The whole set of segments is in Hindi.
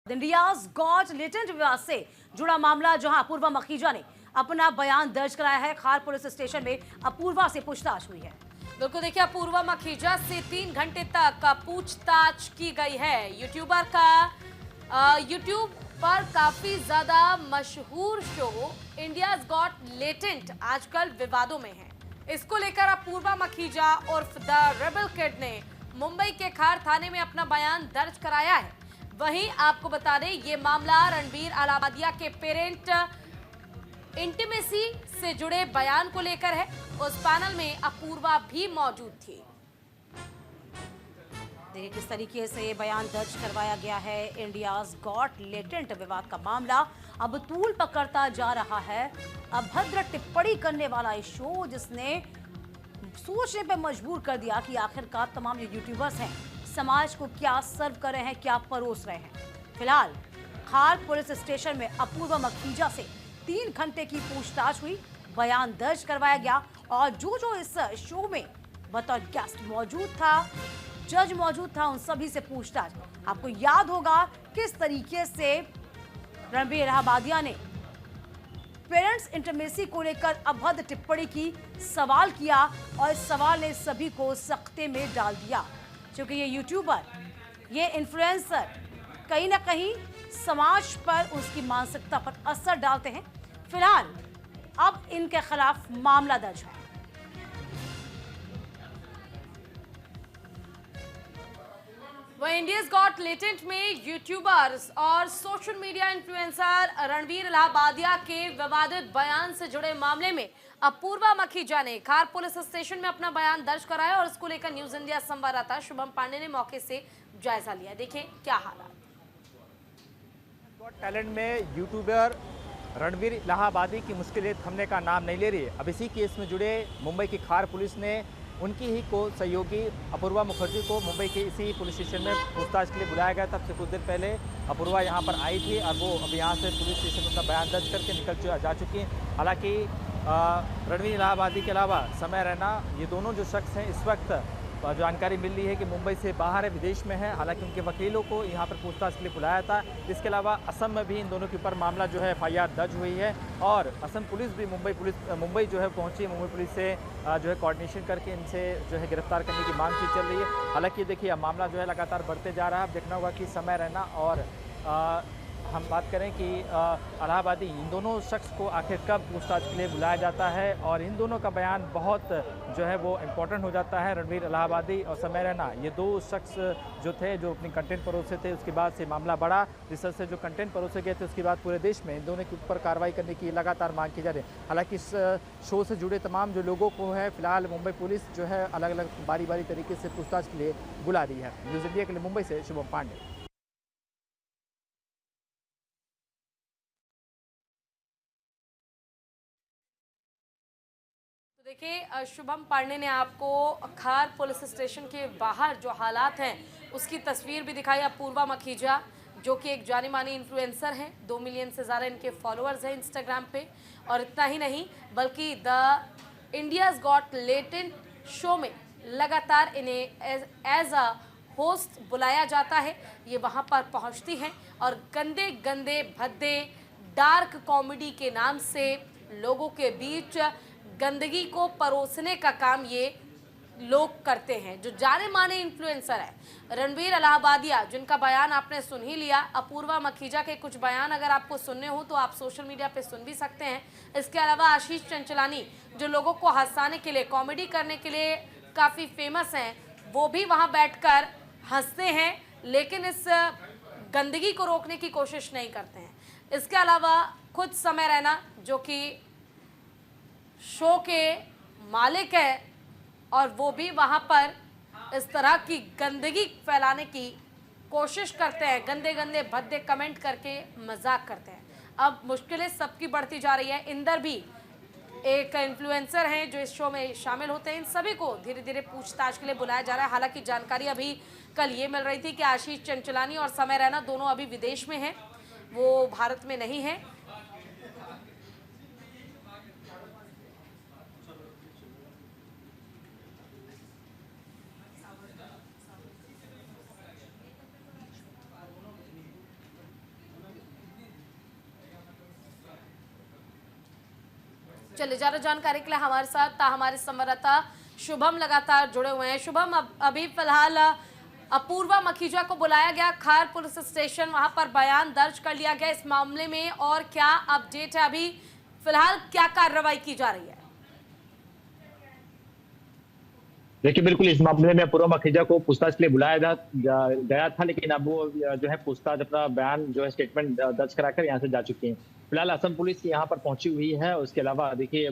इंडियाज गॉट लेटेंट विवाद से जुड़ा मामला, जहां अपूर्वा मखीजा ने अपना बयान दर्ज कराया है। खार पुलिस स्टेशन में अपूर्वा से पूछताछ हुई है। बिल्कुल, देखिए, अपूर्वा मखीजा से 3 घंटे तक पूछताछ की गई है। यूट्यूबर का यूट्यूब पर काफी ज्यादा मशहूर शो इंडियाज गॉट लेटेंट आजकल विवादों में है। इसको लेकर अपूर्वा मखीजा उर्फ द रेबल किड ने मुंबई के खार थाने में अपना बयान दर्ज कराया है। वहीं आपको बता दें, ये मामला रणवीर अलाहाबादिया के पेरेंट इंटीमेसी से जुड़े बयान को लेकर है। उस पैनल में अपूर्वा भी मौजूद थी। देखिए किस तरीके से ये बयान दर्ज करवाया गया है। इंडियाज गॉट लेटेंट विवाद का मामला अब तूल पकड़ता जा रहा है। अभद्र टिप्पणी करने वाला ये शो, जिसने सोचने पर मजबूर कर दिया कि आखिरकार तमाम जो यूट्यूबर्स हैं समाज को क्या सर्व कर रहे हैं, क्या परोस रहे हैं। फिलहाल खार पुलिस स्टेशन में अपूर्वा मखीजा से 3 घंटे की पूछताछ हुई, बयान दर्ज करवाया गया और जो इस शो में बतौर गेस्ट मौजूद था, जज मौजूद था, उन सभी से पूछताछ। आपको याद होगा किस तरीके से रणवीर अलाहाबादिया ने पेरेंट्स इंटीमेसी को लेकर अभद्र टिप्पणी की, सवाल किया और इस सवाल ने सभी को सख्ते में डाल दिया। क्योंकि ये यूट्यूबर, ये इन्फ्लुएंसर कहीं ना कहीं समाज पर, उसकी मानसिकता पर असर डालते हैं। फिलहाल अब इनके खिलाफ मामला दर्ज है। वह इंडियाज गॉट लेटेंट में यूट्यूबर्स और social media influencer Ranveer Allahbadia के विवादित बयान से जुड़े मामले में अपूर्वा मखीजा ने खार पुलिस स्टेशन में अपना बयान दर्ज कराया और इसको लेकर न्यूज इंडिया संवाददाता शुभम पांडे ने मौके से जायजा लिया। देखिए क्या हालात। टैलेंट में यूट्यूबर रणवीर इलाहाबादी की मुश्किलें थमने का नाम नहीं ले रही। अब इसी केस में जुड़े मुंबई की खार पुलिस ने उनकी ही को सहयोगी अपूर्वा मुखर्जी को मुंबई के इसी पुलिस स्टेशन में पूछताछ के लिए बुलाया गया। तब से कुछ देर पहले अपूर्वा यहां पर आई थी और वो अब यहां से पुलिस स्टेशन में अपना बयान दर्ज करके निकल जा चुकी हैं। हालांकि रणवीर इलाहाबादी के अलावा समय रैना, ये दोनों जो शख्स हैं इस वक्त जानकारी मिल रही है कि मुंबई से बाहर है, विदेश में है। हालांकि उनके वकीलों को यहाँ पर पूछताछ के लिए बुलाया था। इसके अलावा असम में भी इन दोनों के ऊपर मामला जो है FIR दर्ज हुई है और असम पुलिस भी मुंबई जो है पहुंची है। मुंबई पुलिस से जो है कोऑर्डिनेशन करके इनसे जो है गिरफ्तार करने की मांग की चल रही है। हालांकि देखिए मामला जो है लगातार बढ़ते जा रहा है। अब देखना होगा कि समय रहना और हम बात करें कि अलाहाबादी, इन दोनों शख्स को आखिर कब पूछताछ के लिए बुलाया जाता है और इन दोनों का बयान बहुत जो है वो इम्पोर्टेंट हो जाता है। रणवीर अलाहाबादी और समय रैना, ये 2 शख्स जो थे, जो अपनी कंटेंट परोसे थे, उसके बाद से मामला बढ़ा। रिसर्च से जो कंटेंट परोसे गए थे उसके बाद पूरे देश में इन दोनों के ऊपर कार्रवाई करने की लगातार मांग की जा रही है। हालांकि इस शो से जुड़े तमाम जो लोगों को है फिलहाल मुंबई पुलिस जो है अलग अलग बारी बारी तरीके से पूछताछ के लिए बुला रही है। न्यूज़ इंडिया के लिए मुंबई से शुभम पांडे। देखिए, शुभम पांडे ने आपको खार पुलिस स्टेशन के बाहर जो हालात हैं उसकी तस्वीर भी दिखाई। अपूर्वा मखीजा जो कि एक जानी मानी इन्फ्लुएंसर हैं, 2 मिलियन से ज़्यादा इनके फॉलोअर्स हैं इंस्टाग्राम पे। और इतना ही नहीं बल्कि the India's got latent show में लगातार इन्हें एज अ होस्ट बुलाया जाता है। ये वहाँ पर पहुँचती हैं और गंदे गंदे भद्दे डार्क कॉमेडी के नाम से लोगों के बीच गंदगी को परोसने का काम ये लोग करते हैं। जो जाने माने इन्फ्लुएंसर है रणवीर अलाहाबादिया, जिनका बयान आपने सुन ही लिया। अपूर्वा मखीजा के कुछ बयान अगर आपको सुनने हो तो आप सोशल मीडिया पे सुन भी सकते हैं। इसके अलावा आशीष चंचलानी, जो लोगों को हंसाने के लिए, कॉमेडी करने के लिए काफ़ी फेमस हैं, वो भी वहाँ बैठकर हंसते हैं, लेकिन इस गंदगी को रोकने की कोशिश नहीं करते हैं। इसके अलावा खुद समय रैना, जो कि शो के मालिक है, और वो भी वहाँ पर इस तरह की गंदगी फैलाने की कोशिश करते हैं, गंदे गंदे भद्दे कमेंट करके मजाक करते हैं। अब मुश्किलें सबकी बढ़ती जा रही है। इंदर भी एक इन्फ्लुएंसर हैं जो इस शो में शामिल होते हैं। इन सभी को धीरे धीरे पूछताछ के लिए बुलाया जा रहा है। हालांकि जानकारी अभी कल ये मिल रही थी कि आशीष चंचलानी और समय रैना दोनों अभी विदेश में हैं, वो भारत में नहीं है। चलिए, ज़्यादा जानकारी के लिए हमारे साथ हमारे संवाददाता शुभम लगातार जुड़े हुए हैं। शुभम, अभी फिलहाल अपूर्वा मखीजा को बुलाया गया खार पुलिस स्टेशन, वहां पर बयान दर्ज कर लिया गया इस मामले में, और क्या अपडेट है अभी फिलहाल क्या कार्रवाई की जा रही है? देखिए, बिल्कुल इस मामले में अपूर्वा मखीजा को पूछताछ के लिए बुलाया गया था, लेकिन अब वो जो है पूछताछ अपना बयान जो है स्टेटमेंट दर्ज कराकर यहाँ से जा चुकी हैं। फिलहाल असम पुलिस यहाँ पर पहुंची हुई है। उसके अलावा देखिए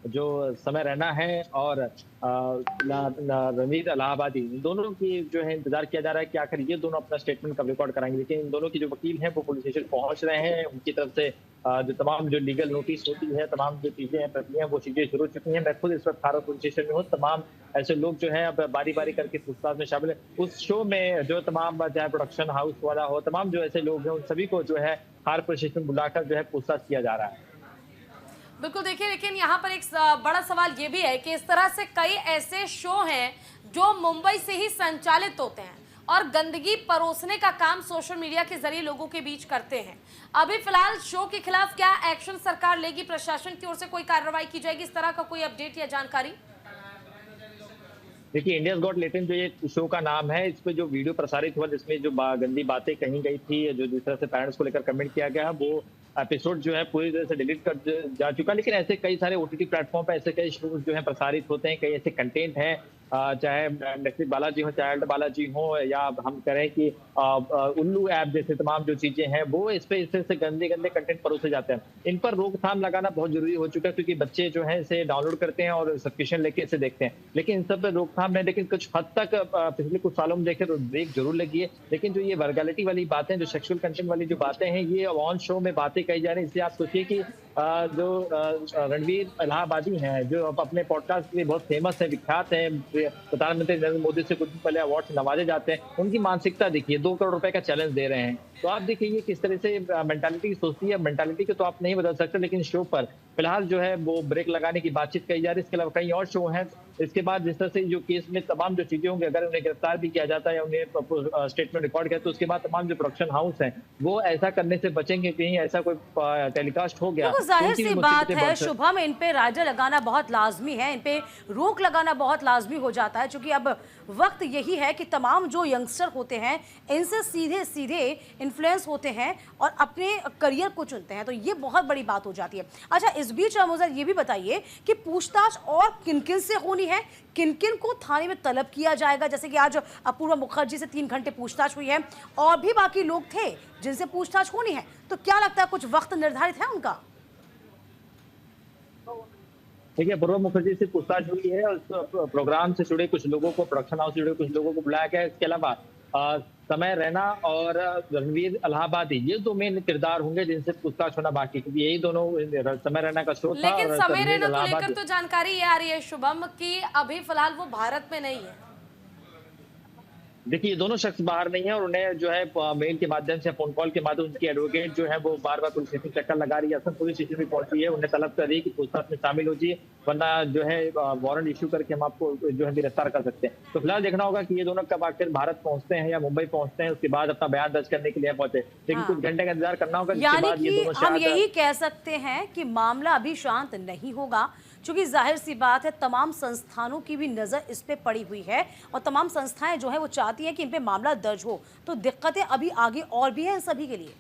जो समय रैना है और रणवीर इलाहाबादी, इन दोनों की जो है इंतजार किया जा रहा है कि आखिर ये दोनों अपना स्टेटमेंट कब रिकॉर्ड कराएंगे। लेकिन इन दोनों की जो वकील हैं वो पुलिस स्टेशन पहुंच रहे हैं। उनकी तरफ से जो तमाम जो लीगल नोटिस होती है, तमाम जो चीजें हैं, प्रक्रिया, वो चीजें शुरू हो चुकी हैं। मैं खुद इस वक्त खार पुलिस स्टेशन में हूँ। तमाम ऐसे लोग जो है अब बारी बारी करके पूछताछ में शामिल है। उस शो में जो तमाम चाहे प्रोडक्शन हाउस वाला हो, तमाम जो ऐसे लोग हैं, उन सभी को जो है खार पुलिस स्टेशन में बुलाकर जो है पूछताछ किया जा रहा है। बिल्कुल, देखिए, लेकिन यहाँ पर एक बड़ा सवाल ये भी है कि इस तरह से कई ऐसे शो हैं जो मुंबई से ही संचालित होते हैं और गंदगी परोसने का काम सोशल मीडिया के जरिए लोगों के बीच करते हैं। अभी फिलहाल शो के खिलाफ क्या एक्शन सरकार लेगी? प्रशासन की ओर से कोई कार्रवाई की जाएगी? इस तरह का कोई अपडेट या जानकारी? देखिए, इंडियाज गॉट लेटेंट जो ये शो का नाम है, इस पे जो वीडियो प्रसारित हुआ जिसमें जो गंदी बातें कही गई थी, जो जिस तरह से पेरेंट्स को लेकर कमेंट किया गया, वो एपिसोड जो है पूरी तरह से डिलीट कर जा चुका। लेकिन ऐसे कई सारे ओटीटी प्लेटफॉर्म पे ऐसे कई शोज जो है प्रसारित होते हैं, कई ऐसे कंटेंट हैं, चाहे नेटफ्लिक्स बालाजी हो, चाइल्ड बालाजी हो, या हम करें कि उल्लू ऐप जैसे तमाम जो चीजें हैं, वो इस पे इस तरह से गंदे गंदे कंटेंट परोसे जाते हैं। इन पर रोकथाम लगाना बहुत जरूरी हो चुका है, क्योंकि बच्चे जो है इसे डाउनलोड करते हैं और सब्सक्रिप्शन लेके इसे देखते हैं। लेकिन इन सब पे रोकथाम नहीं, लेकिन कुछ हद तक पिछले कुछ सालों में देखे तो ब्रेक जरूर लगी है। लेकिन जो ये वर्गैलिटी वाली बातें, जो सेक्सुअल कंटेंट वाली जो बातें हैं, ये ऑन शो में बातें कही जा रही है। इसलिए आप सोचिए कि जो रणवीर इलाहाबादी हैं, जो अपने पॉडकास्ट के लिए बहुत फेमस है, विख्यात हैं, प्रधानमंत्री नरेंद्र मोदी से कुछ दिन पहले अवार्ड से नवाजे जाते हैं, उनकी मानसिकता देखिए, 2 करोड़ रुपए का चैलेंज दे रहे हैं। तो आप देखिए ये किस तरह से मेंटालिटी सोचती है। मेंटालिटी को तो आप नहीं बदल सकते, लेकिन शो पर फिलहाल जो है वो ब्रेक लगाने की बातचीत कही जा रही है। इसके अलावा कई और शो हैं। इसके बाद जिस तरह से जो केस में तमाम जो चीजें होंगी, अगर उन्हें गिरफ्तार भी किया जाता है या उन्हें स्टेटमेंट रिकॉर्ड किया, तो उसके बाद तमाम जो प्रोडक्शन हाउस हैं वो ऐसा करने से बचेंगे। कहीं ऐसा कोई टेलीकास्ट हो गया तो जाहिर सी बात है शुभम, इन पे राजा लगाना बहुत लाजमी है, इन पे रोक लगाना बहुत लाजमी हो जाता है, क्योंकि अब वक्त यही है कि तमाम जो यंगस्टर होते हैं इनसे सीधे सीधे इन्फ्लुएंस होते हैं और अपने करियर को चुनते हैं। तो ये बहुत बड़ी बात हो जाती है। अच्छा, इस बीच मुझे ये भी बताइए कि पूछताछ और किन किन से होनी है, किन किन को थाने में तलब किया जाएगा? जैसे कि आज अपूर्वा मुखर्जी से 3 घंटे पूछताछ हुई है और भी बाकी लोग थे जिनसे पूछताछ होनी है, तो क्या लगता है कुछ वक्त निर्धारित है उनका? देखिए, अपूर्वा मुखर्जी से पूछताछ हुई है और प्रोग्राम से जुड़े कुछ लोगों को, प्रोडक्शन हाउस से जुड़े कुछ लोगों को बुलाया गया है। इसके अलावा समय रैना और रणवीर इलाहाबादी, ये 2 मेन किरदार होंगे जिनसे पूछताछ होना बाकी, क्योंकि यही दोनों समय रैना का शो था। लेकिन समय रैना को लेकर तो जानकारी ये आ रही है शुभम कि अभी फिलहाल वो भारत में नहीं है। देखिए, ये दोनों शख्स बाहर नहीं है और उन्हें जो है मेल के माध्यम से, फोन कॉल के माध्यम से उनकी एडवोकेट जो है वो बार बार पुलिस स्टेशन चक्कर लगा रही है। असम पुलिस स्टेशन भी पहुंची है, उन्हें तलब कर रही है कि पूछताछ में शामिल हो जाइए, वरना जो है वारंट इश्यू करके हम आपको जो है गिरफ्तार कर सकते हैं। तो फिलहाल देखना होगा कि ये दोनों कब आखिर भारत पहुंचते हैं या मुंबई पहुंचते हैं, उसके बाद अपना बयान दर्ज करने के लिए पहुंचे। लेकिन कुछ घंटे का इंतजार करना होगा। यानी कि हम यही कह सकते हैं कि मामला अभी शांत नहीं होगा, क्योंकि जाहिर सी बात है तमाम संस्थानों की भी नज़र इस पे पड़ी हुई है और तमाम संस्थाएं जो है वो चाहती हैं कि इन पे मामला दर्ज हो। तो दिक्कतें अभी आगे और भी हैं सभी के लिए।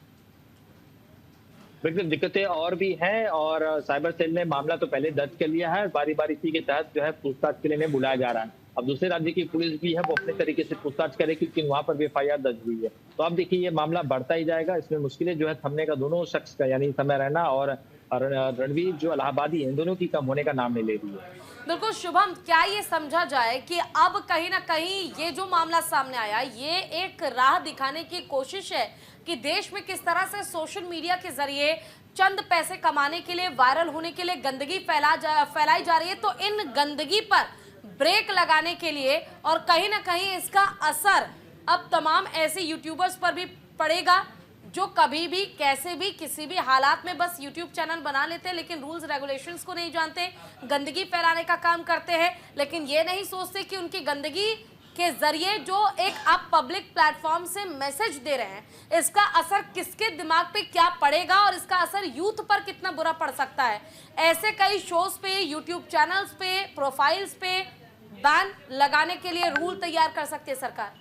बिल्कुल, दिक्कतें और भी हैं और साइबर सेल ने मामला तो पहले दर्ज कर लिया है। बारी बारी इसी के तहत जो है पूछताछ के लिए बुलाया जा रहा है। अब दूसरे राज्य की पुलिस भी है, वो अपने तरीके से पूछताछ करे, क्योंकि वहां पर भी FIR दर्ज हुई है। तो अब देखिए ये मामला बढ़ता ही जाएगा। इसमें मुश्किलें जो है थमने का दोनों शख्स का, यानी समय रैना और रणवीर जो इलाहाबादी, इन दोनों की कम होने का नाम नहीं ले रही है। बिल्कुल शुभम, क्या ये समझा जाए कि अब कहीं ना कहीं ये जो मामला सामने आया, ये एक राह दिखाने की कोशिश है कि देश में किस तरह से सोशल मीडिया के जरिए चंद पैसे कमाने के लिए, वायरल होने के लिए गंदगी फैलाई जा रही है। तो इन गंदगी पर ब्रेक लगाने के लिए और कहीं ना कहीं इसका असर अब तमाम ऐसे यूट्यूबर्स पर भी पड़ेगा जो कभी भी, कैसे भी, किसी भी हालात में बस यूट्यूब चैनल बना लेते हैं, लेकिन रूल्स रेगुलेशंस को नहीं जानते, गंदगी फैलाने का काम करते हैं, लेकिन ये नहीं सोचते कि उनकी गंदगी के जरिए जो एक आप पब्लिक प्लेटफॉर्म से मैसेज दे रहे हैं, इसका असर किसके दिमाग पे क्या पड़ेगा और इसका असर यूथ पर कितना बुरा पड़ सकता है। ऐसे कई शोज पे, यूट्यूब चैनल्स पे, प्रोफाइल्स पे बैन लगाने के लिए रूल तैयार कर सकती है सरकार।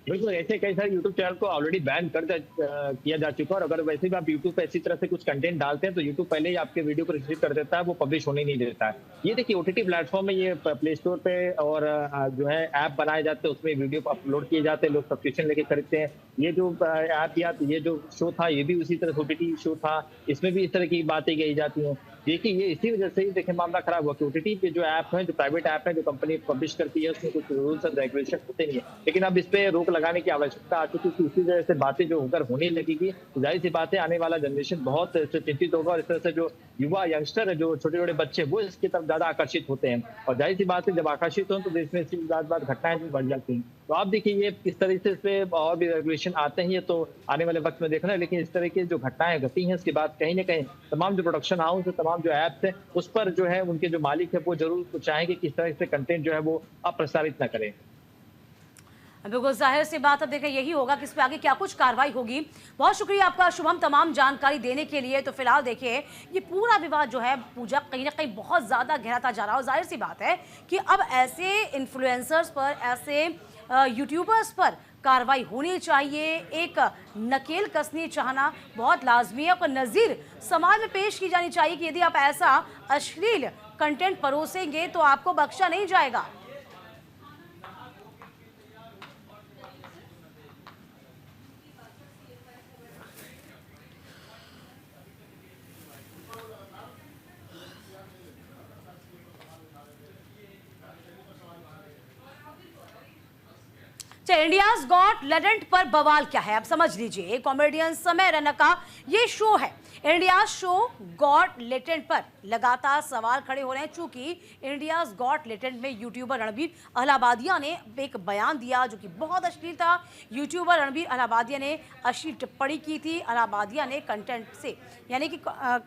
बिल्कुल, ऐसे कई सारे यूट्यूब चैनल को ऑलरेडी बैन किया जा चुका है। और अगर वैसे भी आप यूट्यूब पे इसी तरह से कुछ कंटेंट डालते हैं तो यूट्यूब पहले ही आपके वीडियो को रिस्ट्रिक्ट कर देता है, वो पब्लिश होने नहीं देता है। ये देखिए ओटीटी प्लेटफॉर्म में ये प्ले स्टोर पे और जो है ऐप बनाए जाते हैं, उसमें वीडियो अपलोड किए जाते हैं, लोग सब्सक्रिप्शन लेके खरीदते हैं। ये जो ऐप या ये जो शो था ये भी उसी तरह ओटीटी शो था, इसमें भी इस तरह की बातें कही जाती हैं। देखिए ये इसी वजह से ही देखिए मामला खराब हुआ कि ओटीटी पे जो ऐप है, जो प्राइवेट ऐप है, जो कंपनी पब्लिश करती है, उसमें कुछ रूल्स एंड रेगुलेशन होते नहीं है। लेकिन अब इस पे रोक लगाने की आवश्यकता आ चुकी है। इसी वजह से बातें जो होकर होने लगेगी तो जाहिर सी बात है आने वाला जनरेशन बहुत चिंतित होगा। और इस तरह से जो युवा यंगस्टर है, जो छोटे छोटे बच्चे, वो इसकी तरफ ज्यादा आकर्षित होते हैं। और जाहिर सी बात है जब आकर्षित हो तो देश में इसकी बात घटनाएं भी बढ़ जाती हैं। तो आप देखिए ये किस तरह से इस पे और भी रेगुलेशन आते हैं, ये तो आने वाले वक्त में देखना है। लेकिन इस तरह की जो घटनाएं घटी हैं उसके बाद कहीं ना कहीं तमाम जो प्रोडक्शन हाउस है, तमाम जो ऐप्स है, उस पर जो है उनके जो मालिक है वो जरूर चाहेंगे कि इस तरह से कंटेंट जो है वो अप्रसारित न करें। बिल्कुल जाहिर सी बात, अब देखें यही होगा कि इस पे आगे क्या कुछ कार्रवाई होगी। बहुत शुक्रिया आपका शुभम तमाम जानकारी देने के लिए। तो फिलहाल देखिए ये पूरा विवाद जो है पूजा कहीं ना कहीं बहुत ज़्यादा गहराता जा रहा है। और जाहिर सी बात है कि अब ऐसे इन्फ्लुएंसर्स पर, ऐसे यूट्यूबर्स पर कार्रवाई होनी चाहिए। एक नकेल कसनी चाहना बहुत लाजमी है और नज़ीर समाज में पेश की जानी चाहिए कि यदि आप ऐसा अश्लील कंटेंट परोसेंगे तो आपको बख्शा नहीं जाएगा। इंडियाज गॉट लेटेंट पर बवाल क्या है, आप समझ लीजिए। कॉमेडियन समय रैना का ये शो है। इंडिया शो गॉट लेटेंट पर लगातार सवाल खड़े हो रहे हैं, चूंकि इंडियाज गॉट लेटेंट में यूट्यूबर रणबीर अलाहाबादिया ने एक बयान दिया जो कि बहुत अश्लील था। यूट्यूबर रणबीर अलाहाबादिया ने अश्लील टिप्पणी की थी। अलाहाबादिया ने कंटेंट से, यानी कि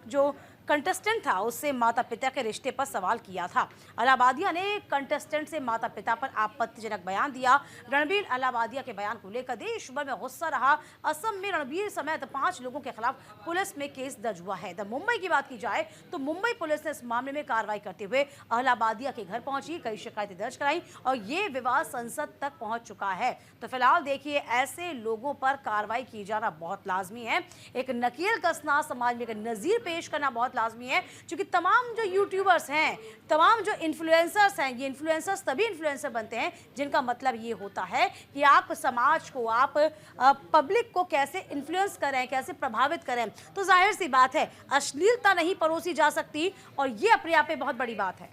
जो कंटेस्टेंट था उससे माता पिता के रिश्ते पर सवाल किया था। अलाहाबादिया ने कंटेस्टेंट से माता पिता पर आपत्तिजनक बयान दिया। रणबीर अलाहाबादिया के बयान को लेकर देश भर में गुस्सा रहा। असम में रणबीर समेत 5 लोगों के खिलाफ पुलिस में केस दर्ज हुआ है। इधर मुंबई की बात की जाए तो मुंबई पुलिस ने इस मामले में कार्रवाई करते हुए अलाहाबादिया के घर पहुंची, कई शिकायतें दर्ज कराई और ये विवाद संसद तक पहुंच चुका है। तो फिलहाल देखिए ऐसे लोगों पर कार्रवाई की जाना बहुत लाजमी है। एक नकेल कसना, समाज में एक नज़ीर पेश करना बहुत लाजमी है, क्योंकि तमाम जो यूट्यूबर्स हैं, तमाम जो इन्फ्लुएंसर्स हैं, ये इन्फ्लुएंसर्स तभी इन्फ्लुएंसर बनते हैं जिनका मतलब ये होता है कि आप समाज को, आप पब्लिक को कैसे इन्फ्लुएंस करें, कैसे प्रभावित करें। तो जाहिर सी बात है अश्लीलता नहीं परोसी जा सकती और ये अपने आप में बहुत बड़ी बात है।